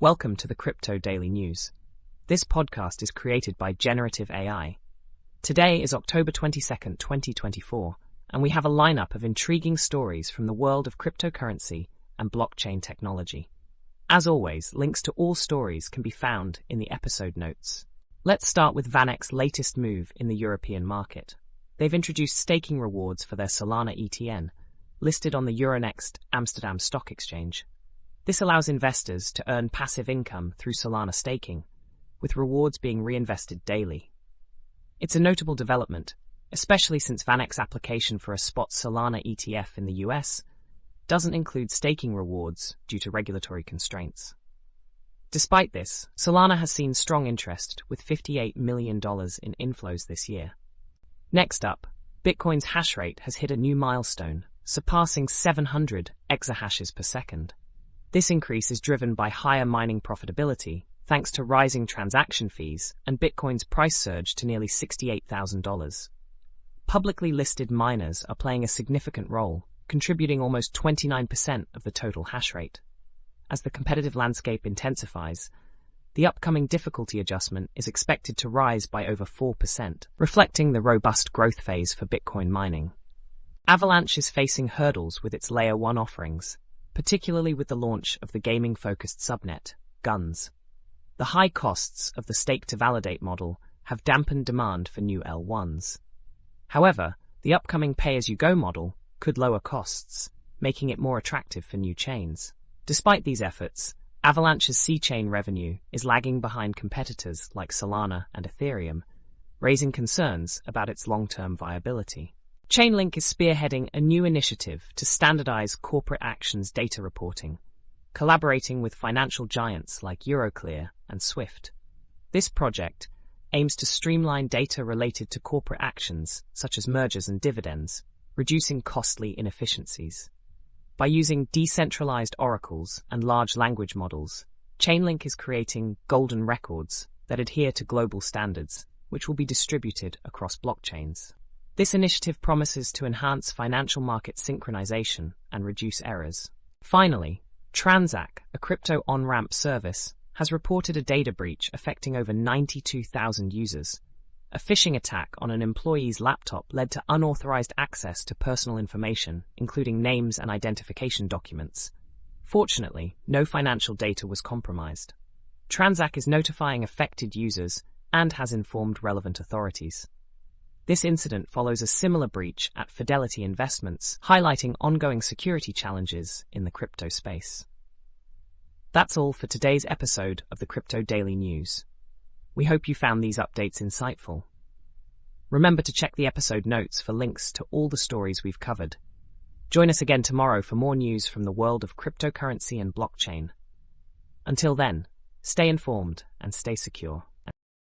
Welcome to the Crypto Daily News. This podcast is created by Generative AI. Today is October 22nd, 2024, and we have a lineup of intriguing stories from the world of cryptocurrency and blockchain technology. As always, links to all stories can be found in the episode notes. Let's start with VanEck's latest move in the European market. They've introduced staking rewards for their Solana ETN, listed on the Euronext Amsterdam Stock Exchange. This allows investors to earn passive income through Solana staking, with rewards being reinvested daily. It's a notable development, especially since VanEck's application for a spot Solana ETF in the US doesn't include staking rewards due to regulatory constraints. Despite this, Solana has seen strong interest with $58 million in inflows this year. Next up, Bitcoin's hashrate has hit a new milestone, surpassing 700 exahashes per second. This increase is driven by higher mining profitability, thanks to rising transaction fees and Bitcoin's price surge to nearly $68,000. Publicly listed miners are playing a significant role, contributing almost 29% of the total hashrate. As the competitive landscape intensifies, the upcoming difficulty adjustment is expected to rise by over 4%, reflecting the robust growth phase for Bitcoin mining. Avalanche is facing hurdles with its Layer 1 offerings, particularly with the launch of the gaming-focused subnet, Guns. The high costs of the stake-to-validate model have dampened demand for new L1s. However, the upcoming pay-as-you-go model could lower costs, making it more attractive for new chains. Despite these efforts, Avalanche's C-chain revenue is lagging behind competitors like Solana and Ethereum, raising concerns about its long-term viability. Chainlink is spearheading a new initiative to standardize corporate actions data reporting, collaborating with financial giants like Euroclear and Swift. This project aims to streamline data related to corporate actions such as mergers and dividends, reducing costly inefficiencies. By using decentralized oracles and large language models, Chainlink is creating golden records that adhere to global standards, which will be distributed across blockchains. This initiative promises to enhance financial market synchronization and reduce errors. Finally, Transak, a crypto on-ramp service, has reported a data breach affecting over 92,000 users. A phishing attack on an employee's laptop led to unauthorized access to personal information, including names and identification documents. Fortunately, no financial data was compromised. Transak is notifying affected users and has informed relevant authorities. This incident follows a similar breach at Fidelity Investments, highlighting ongoing security challenges in the crypto space. That's all for today's episode of the Crypto Daily News. We hope you found these updates insightful. Remember to check the episode notes for links to all the stories we've covered. Join us again tomorrow for more news from the world of cryptocurrency and blockchain. Until then, stay informed and stay secure.